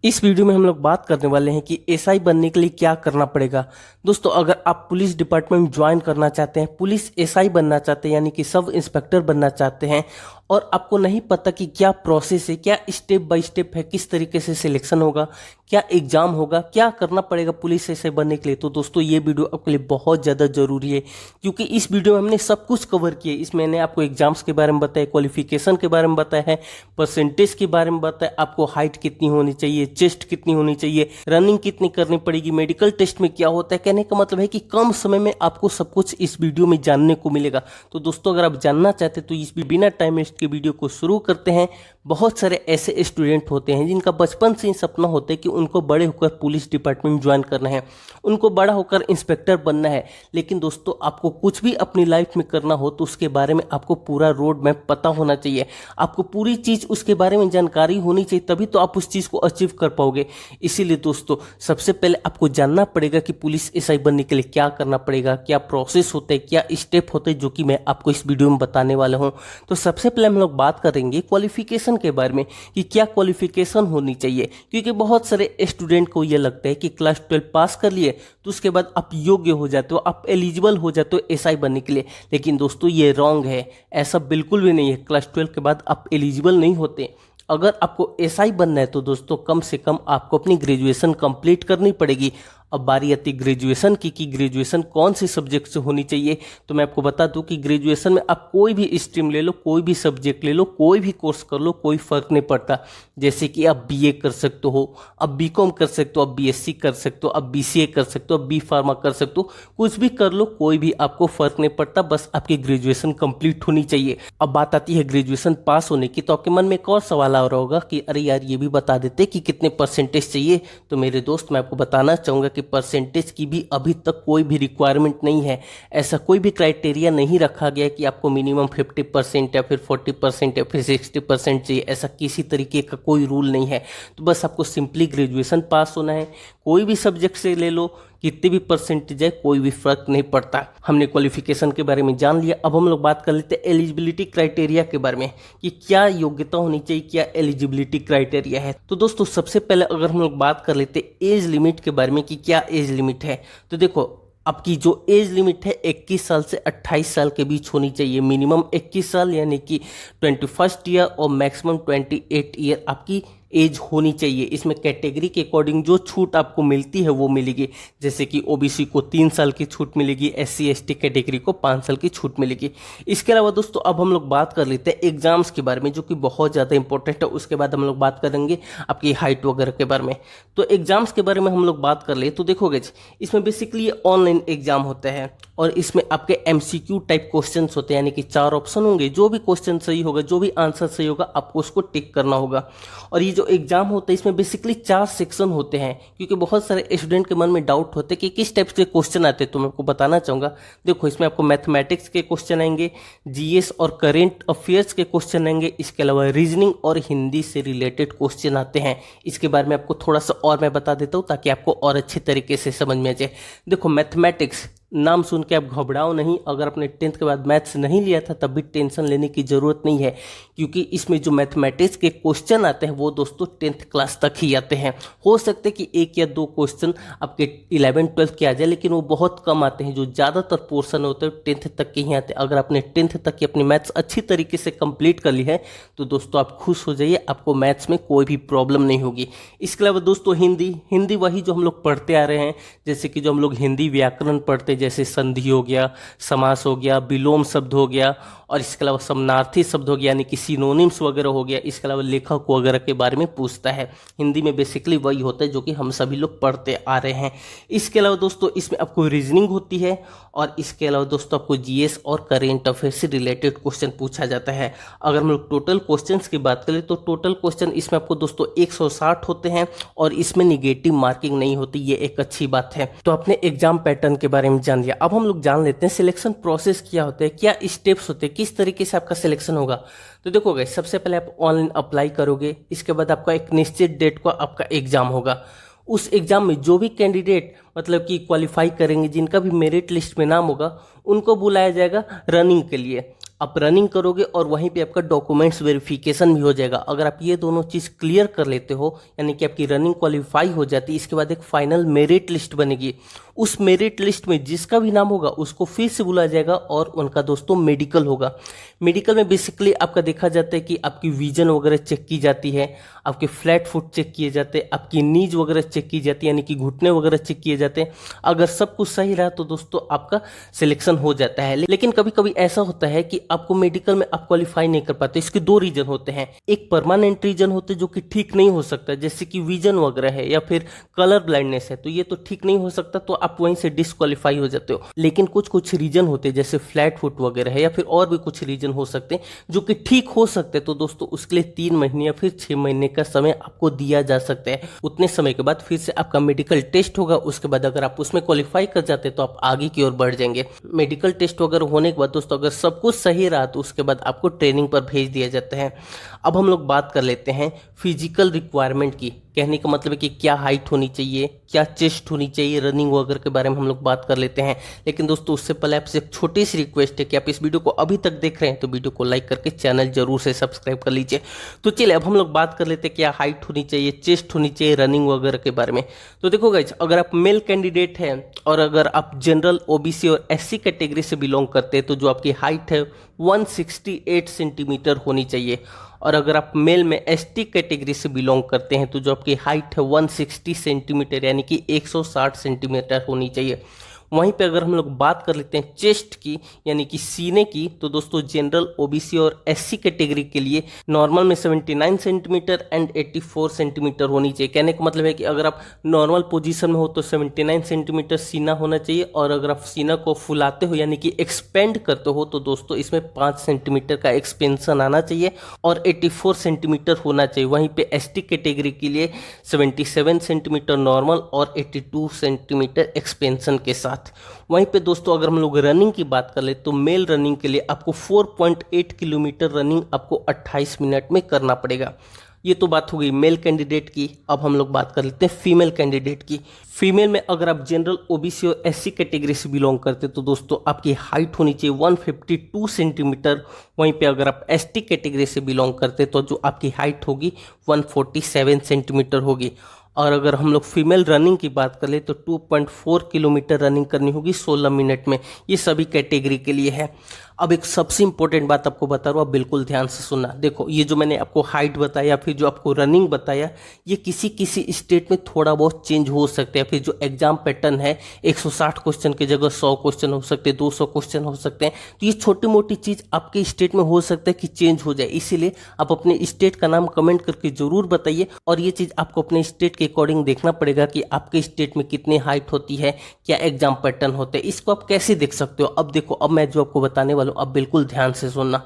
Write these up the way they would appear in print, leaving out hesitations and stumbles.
इस वीडियो में हम लोग बात करने वाले हैं कि एसआई बनने के लिए क्या करना पड़ेगा। दोस्तों, अगर आप पुलिस डिपार्टमेंट में ज्वाइन करना चाहते हैं, पुलिस एसआई बनना चाहते हैं यानी कि सब इंस्पेक्टर बनना चाहते हैं और आपको नहीं पता कि क्या प्रोसेस है, क्या स्टेप बाय स्टेप है, किस तरीके से सिलेक्शन होगा, क्या एग्जाम होगा, क्या करना पड़ेगा पुलिस एसआई बनने के लिए, तो दोस्तों ये वीडियो आपके लिए बहुत ज़्यादा ज़रूरी है क्योंकि इस वीडियो में हमने सब कुछ कवर किया। इसमें मैंने आपको एग्जाम्स के बारे में बताया, क्वालिफिकेशन के बारे में बताया है, परसेंटेज के बारे में बताया, आपको हाइट कितनी होनी चाहिए, चेस्ट कितनी होनी चाहिए, रनिंग कितनी करनी पड़ेगी, मेडिकल टेस्ट में क्या होता है। कहने का मतलब है कि कम समय में आपको सब कुछ इस वीडियो में जानने को मिलेगा। तो दोस्तों, अगर आप जानना चाहते हैं तो इस बिना टाइम वेस्ट के वीडियो को शुरू करते हैं। बहुत सारे ऐसे स्टूडेंट होते हैं जिनका बचपन से ही सपना होता है कि उनको बड़े होकर पुलिस डिपार्टमेंट ज्वाइन करना है, उनको बड़ा होकर इंस्पेक्टर बनना है। लेकिन दोस्तों, आपको कुछ भी अपनी लाइफ में करना हो तो उसके बारे में आपको पूरा रोड मैप पता होना चाहिए, आपको पूरी चीज़ उसके बारे में जानकारी होनी चाहिए, तभी तो आप उस चीज़ को अचीव कर पाओगे। इसीलिए दोस्तों, सबसे पहले आपको जानना पड़ेगा कि पुलिस एसआई बनने के लिए क्या करना पड़ेगा, क्या प्रोसेस होते हैं, क्या स्टेप होते हैं, जो कि मैं आपको इस वीडियो में बताने वाला हूं। तो सबसे पहले हम लोग बात करेंगे क्वालिफिकेशन के बारे में कि क्या क्वालिफिकेशन होनी चाहिए, क्योंकि बहुत सारे स्टूडेंट को यह लगता है कि क्लास 12 पास कर लिए तो उसके बाद आप योग्य हो जाते हो, आप एलिजिबल हो जाते हो एसआई बनने के लिए। लेकिन दोस्तों, ये रॉन्ग है, ऐसा बिल्कुल भी नहीं है। क्लास 12 के बाद आप एलिजिबल नहीं होते। अगर आपको एसआई बनना है तो दोस्तों, कम से कम आपको अपनी ग्रेजुएशन कंप्लीट करनी पड़ेगी। अब बारी आती ग्रेजुएशन की कि ग्रेजुएशन कौन से सब्जेक्ट से होनी चाहिए। तो मैं आपको बता दूं कि ग्रेजुएशन में आप कोई भी स्ट्रीम ले लो, कोई भी सब्जेक्ट ले लो, कोई भी कोर्स कर लो, कोई फर्क नहीं पड़ता। जैसे कि आप बीए कर सकते हो, आप बीकॉम कर सकते हो, आप बीएससी कर सकते हो, आप बीसीए कर सकते हो, आप बी फार्मा कर सकते हो, कुछ भी कर लो, कोई भी आपको फर्क नहीं पड़ता, बस आपकी ग्रेजुएशन कंप्लीट होनी चाहिए। अब बात आती है ग्रेजुएशन पास होने की, तो आपके मन में एक और सवाल आ रहा होगा कि अरे यार, ये भी बता देते कि कितने परसेंटेज चाहिए। तो मेरे दोस्त, मैं आपको बताना चाहूँगा कि परसेंटेज की भी अभी तक कोई भी रिक्वायरमेंट नहीं है। ऐसा कोई भी क्राइटेरिया नहीं रखा गया कि आपको मिनिमम 50% या फिर 40% या फिर 60% चाहिए। ऐसा किसी तरीके का कोई रूल नहीं है। तो बस आपको सिंपली ग्रेजुएशन पास होना है, कोई भी सब्जेक्ट से ले लो, कितने भी परसेंटेज है, कोई भी फर्क नहीं पड़ता। हमने क्वालिफिकेशन के बारे में जान लिया। अब हम लोग बात कर लेते हैं एलिजिबिलिटी क्राइटेरिया के बारे में कि क्या योग्यता होनी चाहिए, क्या एलिजिबिलिटी क्राइटेरिया है। तो दोस्तों, सबसे पहले अगर हम लोग बात कर लेते हैं एज लिमिट के बारे में कि क्या एज लिमिट है, तो देखो, आपकी जो एज लिमिट है 21 साल से 28 साल के बीच होनी चाहिए। मिनिमम 21 साल यानी कि 21st ईयर और मैक्सिमम 28 ईयर आपकी एज होनी चाहिए। इसमें कैटेगरी के अकॉर्डिंग जो छूट आपको मिलती है वो मिलेगी। जैसे कि ओबीसी को 3 साल की छूट मिलेगी, एससी एसटी कैटेगरी को 5 साल की छूट मिलेगी। इसके अलावा दोस्तों, अब हम लोग बात कर लेते हैं एग्जाम्स के बारे में, जो कि बहुत ज़्यादा इंपॉर्टेंट है। उसके बाद हम लोग बात करेंगे आपकी हाइट वगैरह के बारे में। तो एग्जाम्स के बारे में हम लोग बात कर ले तो देखो गाइस, इसमें बेसिकली ये ऑनलाइन एग्जाम होता है और इसमें आपके एमसीक्यू टाइप क्वेश्चन होते हैं, यानी कि 4 ऑप्शन होंगे। जो भी क्वेश्चन सही होगा, जो भी आंसर सही होगा, आपको उसको टिक करना होगा। और ये जो एग्जाम होता है इसमें बेसिकली 4 सेक्शन होते हैं, क्योंकि बहुत सारे स्टूडेंट के मन में डाउट होते हैं कि किस टाइप के क्वेश्चन आते हैं। तो मैं आपको बताना चाहूँगा, देखो, इसमें आपको मैथमेटिक्स के क्वेश्चन आएंगे, जीएस और करेंट अफेयर्स के क्वेश्चन आएंगे, इसके अलावा रीजनिंग और हिंदी से रिलेटेड क्वेश्चन आते हैं। इसके बारे में आपको थोड़ा सा और मैं बता देता हूँ ताकि आपको और अच्छे तरीके से समझ में आ जाए। देखो, मैथमेटिक्स नाम सुन के आप घबराओ नहीं। अगर आपने 10th के बाद मैथ्स नहीं लिया था तब भी टेंशन लेने की ज़रूरत नहीं है, क्योंकि इसमें जो मैथमेटिक्स के क्वेश्चन आते हैं वो दोस्तों 10th क्लास तक ही आते हैं। हो सकते कि 1 या 2 क्वेश्चन आपके 11th-12th के आ जाए, लेकिन वो बहुत कम आते हैं। जो ज़्यादातर पोर्शन होते हैं 10th तक के ही आते हैं। अगर आपने 10th तक की अपनी मैथ्स अच्छी तरीके से कंप्लीट कर ली है तो दोस्तों आप खुश हो जाइए, आपको मैथ्स में कोई भी प्रॉब्लम नहीं होगी। इसके अलावा दोस्तों, हिंदी वही जो हम लोग पढ़ते आ रहे हैं, जैसे कि जो हम लोग हिंदी व्याकरण पढ़ते, जैसे संधि हो गया, समास हो गया, विलोम शब्द हो गया, और इसके अलावा समानार्थी शब्द हो गया, यानी कि सिनोनिम्स वगैरह हो गया। इसके अलावा लेखक वगैरह के बारे में पूछता है। हिंदी में बेसिकली वही होता है जो कि हम सभी लोग पढ़ते आ रहे हैं। इसके अलावा दोस्तों, इसमें आपको रीजनिंग होती है और इसके अलावा दोस्तों आपको जीएस और करेंट अफेयर से रिलेटेड क्वेश्चन पूछा जाता है। अगर हम लोग टोटल क्वेश्चंस की बात करें तो टोटल क्वेश्चन इसमें आपको दोस्तों 160 होते हैं और इसमें निगेटिव मार्किंग नहीं होती, ये एक अच्छी बात है। तो अपने एग्जाम पैटर्न के बारे में जान लिया। अब हम लोग जान लेते हैं सिलेक्शन प्रोसेस क्या होता है, क्या स्टेप्स होते हैं, किस तरीके से आपका सिलेक्शन होगा। तो देखो गाइस, सबसे पहले आप ऑनलाइन अप्लाई करोगे, इसके बाद आपका एक निश्चित डेट को आपका एग्जाम होगा। उस एग्जाम में जो भी कैंडिडेट मतलब कि क्वालिफाई करेंगे, जिनका भी मेरिट लिस्ट में नाम होगा, उनको बुलाया जाएगा रनिंग के लिए। आप रनिंग करोगे और वहीं पे आपका डॉक्यूमेंट्स वेरिफिकेशन भी हो जाएगा। अगर आप ये दोनों चीज़ क्लियर कर लेते हो, यानी कि आपकी रनिंग क्वालिफाई हो जाती है, इसके बाद एक फाइनल मेरिट लिस्ट बनेगी। उस मेरिट लिस्ट में जिसका भी नाम होगा उसको फिर से बुलाया जाएगा और उनका दोस्तों मेडिकल होगा। मेडिकल में बेसिकली आपका देखा जाता है कि आपकी विजन वगैरह चेक की जाती है, आपके फ्लैट फुट चेक किए जाते हैं, आपकी नीज वगैरह चेक की जाती है, यानी कि घुटने वगैरह चेक किए जाते हैं। अगर सब कुछ सही रहा तो दोस्तों आपका सिलेक्शन हो जाता है। लेकिन कभी कभी ऐसा होता है कि आपको मेडिकल में आप क्वालिफाई नहीं कर पाते। इसके दो रीजन होते हैं। एक परमानेंट रीजन होते हैं जो कि ठीक नहीं हो सकता, जैसे कि विजन वगैरह है या फिर कलर ब्लाइंडनेस है, तो ये तो ठीक नहीं हो सकता, तो आप वहीं से डिस्क्वालीफाई हो जाते हो। लेकिन कुछ कुछ रीजन होते हैं जैसे फ्लैट फुट वगैरह है या फिर और भी कुछ रीजन हो सकते हैं जो कि ठीक हो सकते हैं, तो दोस्तों उसके लिए 3 महीने या फिर 6 महीने का समय आपको दिया जा सकता है। उतने समय के बाद फिर से आपका मेडिकल टेस्ट होगा। उसके बाद अगर आप उसमें क्वालिफाई कर जाते हैं तो आप आगे की ओर बढ़ जाएंगे। मेडिकल टेस्ट वगैरह होने के बाद दोस्तों अगर सब कुछ सही रहा तो उसके बाद आपको ट्रेनिंग पर भेज दिया जाता है। अब हम लोग बात कर लेते हैं फिजिकल रिक्वायरमेंट की। कहने का मतलब है कि क्या हाइट होनी चाहिए, क्या चेस्ट होनी चाहिए, रनिंग वगैरह के बारे में हम लोग बात कर लेते हैं। लेकिन दोस्तों उससे पहले आपसे एक छोटी सी रिक्वेस्ट है कि आप इस वीडियो को अभी तक देख रहे हैं तो वीडियो को लाइक करके चैनल जरूर से सब्सक्राइब कर लीजिए। तो चलिए अब हम लोग बात कर लेते हैं क्या हाइट होनी चाहिए, चेस्ट होनी चाहिए, रनिंग वगैरह के बारे में। तो देखो गाइस, अगर आप मेल कैंडिडेट हैं और अगर आप जनरल, ओबीसी और एससी कैटेगरी से बिलोंग करते हैं तो जो आपकी हाइट है 168 सेंटीमीटर होनी चाहिए। और अगर आप मेल में एसटी कैटेगरी से बिलोंग करते हैं तो जो आपकी हाइट है 160 सेंटीमीटर यानी कि 160 सेंटीमीटर होनी चाहिए। वहीं पे अगर हम लोग बात कर लेते हैं चेस्ट की यानी कि सीने की, तो दोस्तों जनरल, ओबीसी और एससी कैटेगरी के लिए नॉर्मल में 79 सेंटीमीटर एंड 84 सेंटीमीटर होनी चाहिए। कहने का मतलब है कि अगर आप नॉर्मल पोजीशन में हो तो 79 सेंटीमीटर सीना होना चाहिए, और अगर आप सीना को फुलाते हो यानी कि एक्सपेंड करते हो तो दोस्तों इसमें 5 सेंटीमीटर का एक्सपेंशन आना चाहिए और 84 सेंटीमीटर होना चाहिए। वहीं पे एसटी कैटेगरी के लिए 77 सेंटीमीटर नॉर्मल और 82 सेंटीमीटर एक्सपेंशन के साथ। वहीं पे दोस्तों अगर हम लोग रनिंग की बात कर ले तो मेल रनिंग के लिए आपको 4.8 किलोमीटर रनिंग आपको 28 मिनट में करना पड़ेगा। ये तो बात हो गई मेल कैंडिडेट की। अब हम लोग बात कर लेते हैं फीमेल कैंडिडेट की। फीमेल में अगर आप जनरल, ओबीसी और एससी कैटेगरी से बिलोंग करते तो दोस्तों आपकी हाइट होनी चाहिए 152 सेंटीमीटर। वहीं पे अगर आप एसटी कैटेगरी से बिलोंग करते तो जो आपकी हाइट होगी 147 सेंटीमीटर होगी। और अगर हम लोग फीमेल रनिंग की बात कर ले तो 2.4 किलोमीटर रनिंग करनी होगी 16 मिनट में। ये सभी कैटेगरी के लिए है। अब एक सबसे इंपॉर्टेंट बात आपको बता रहा हूँ, आप बिल्कुल ध्यान से सुनना। देखो ये जो मैंने आपको हाइट बताया फिर जो आपको रनिंग बताया, ये किसी किसी स्टेट में थोड़ा बहुत चेंज हो सकता है। फिर जो एग्जाम पैटर्न है 160 क्वेश्चन की जगह 100 क्वेश्चन हो सकते हैं, 200 क्वेश्चन हो सकते हैं। तो ये छोटी मोटी चीज़ आपके स्टेट में हो सकता है कि चेंज हो जाए, इसीलिए आप अपने स्टेट का नाम कमेंट करके जरूर बताइए। और ये चीज़ आपको अपने स्टेट के अकॉर्डिंग देखना पड़ेगा कि आपके स्टेट में कितनी हाइट होती है, क्या एग्जाम पैटर्न होते हैं। इसको आप कैसे देख सकते हो? अब देखो, अब मैं जो आपको बताने वाला हूँ अब बिल्कुल ध्यान से सुनना।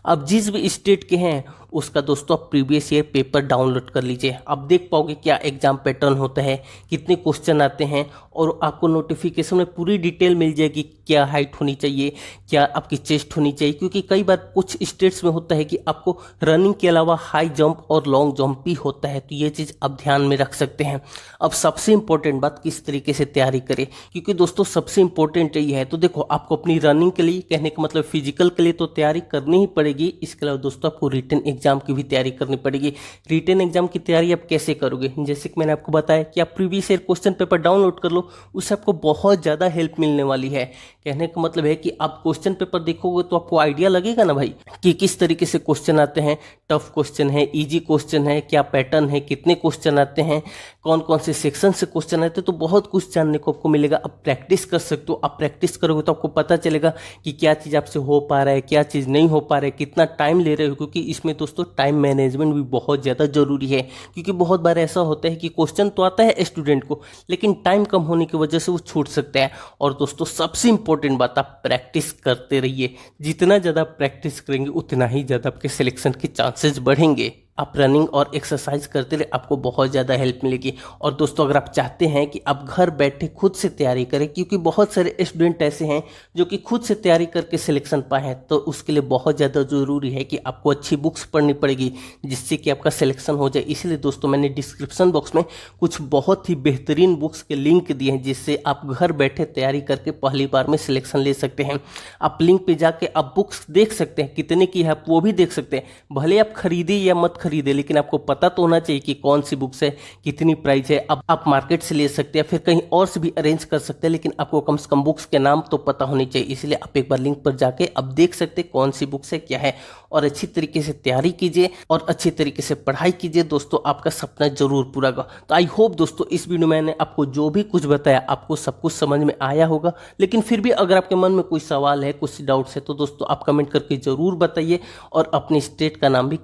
अब जिस भी स्टेट के हैं उसका दोस्तों आप प्रीवियस ईयर पेपर डाउनलोड कर लीजिए। अब देख पाओगे क्या एग्जाम पैटर्न होता है, कितने क्वेश्चन आते हैं, और आपको नोटिफिकेशन में पूरी डिटेल मिल जाएगी क्या हाइट होनी चाहिए, क्या आपकी चेस्ट होनी चाहिए। क्योंकि कई बार कुछ स्टेट्स में होता है कि आपको रनिंग के अलावा हाई जंप और लॉन्ग जंप भी होता है, तो ये चीज़ आप ध्यान में रख सकते हैं। अब सबसे इंपॉर्टेंट बात, किस तरीके से तैयारी करें, क्योंकि दोस्तों सबसे इंपॉर्टेंट यही है। तो देखो, आपको अपनी रनिंग के लिए, कहने का मतलब फिजिकल के लिए तो तैयारी करनी ही पड़ेगी। इसके अलावा दोस्तों आपको रिटन एग्जाम की भी तैयारी करनी पड़ेगी। रिटन एग्जाम की तैयारी आप कैसे करोगे? जैसे कि मैंने आपको बताया कि आप previous year question paper download कर लो, उससे आपको बहुत ज़्यादा हेल्प मिलने वाली है। कहने का मतलब है कि आप क्वेश्चन पेपर देखोगे तो आपको आइडिया लगेगा ना भाई कि किस तरीके से क्वेश्चन आते हैं, टफ क्वेश्चन है, इजी क्वेश्चन है, क्या पैटर्न है, कितने क्वेश्चन आते हैं, कौन कौन से सेक्शन से क्वेश्चन आते हैं। तो बहुत कुछ जानने को आपको मिलेगा। आप प्रैक्टिस कर सकते हो। आप प्रैक्टिस करोगे तो आपको पता चलेगा कि क्या चीज़ आपसे हो पा रहा है, क्या चीज़ नहीं हो पा रहा है, कितना टाइम ले रहे हो। क्योंकि इसमें दोस्तों टाइम मैनेजमेंट भी बहुत ज़्यादा जरूरी है। क्योंकि बहुत बार ऐसा होता है कि क्वेश्चन तो आता है स्टूडेंट को, लेकिन टाइम कम होने की वजह से वो छूट सकता है। और दोस्तों सबसे इंपॉर्टेंट बात, आप प्रैक्टिस करते रहिए। जितना ज़्यादा प्रैक्टिस करेंगे उतना ही ज़्यादा आपके सिलेक्शन के चांसेस बढ़ेंगे। आप रनिंग और एक्सरसाइज करते रहे, आपको बहुत ज़्यादा हेल्प मिलेगी। और दोस्तों अगर आप चाहते हैं कि आप घर बैठे खुद से तैयारी करें, क्योंकि बहुत सारे स्टूडेंट ऐसे हैं जो कि खुद से तैयारी करके सिलेक्शन पाए हैं, तो उसके लिए बहुत ज़्यादा ज़रूरी है कि आपको अच्छी बुक्स पढ़नी पड़ेगी जिससे कि आपका सिलेक्शन हो जाए। इसलिए दोस्तों मैंने डिस्क्रिप्शन बॉक्स में कुछ बहुत ही बेहतरीन बुक्स के लिंक दिए हैं जिससे आप घर बैठे तैयारी करके पहली बार में सिलेक्शन ले सकते हैं। आप लिंक पे जाके आप बुक्स देख सकते हैं, कितने की है आप वो भी देख सकते हैं। भले आप खरीदे या मत खरीदे, लेकिन आपको पता तो होना चाहिए कि कौन सी बुक्स है, कितनी प्राइस है। अब आप मार्केट से ले सकते हैं, फिर कहीं और से भी अरेंज कर सकते हैं, लेकिन आपको कम से कम बुक्स के नाम तो पता होनी चाहिए। इसलिए आप एक बार लिंक पर जाके अब देख सकते हैं कौन सी बुक्स है, क्या है, और अच्छी तरीके से तैयारी कीजिए और अच्छी तरीके से पढ़ाई कीजिए। दोस्तों आपका सपना जरूर पूरा होगा। तो आई होप दोस्तों इस वीडियो में मैंने आपको जो भी कुछ बताया आपको सब कुछ समझ में आया होगा। लेकिन फिर भी अगर आपके मन में कोई सवाल है, कुछ डाउट्स है, तो दोस्तों आप कमेंट करके जरूर बताइए और अपनी स्टेट का नाम भी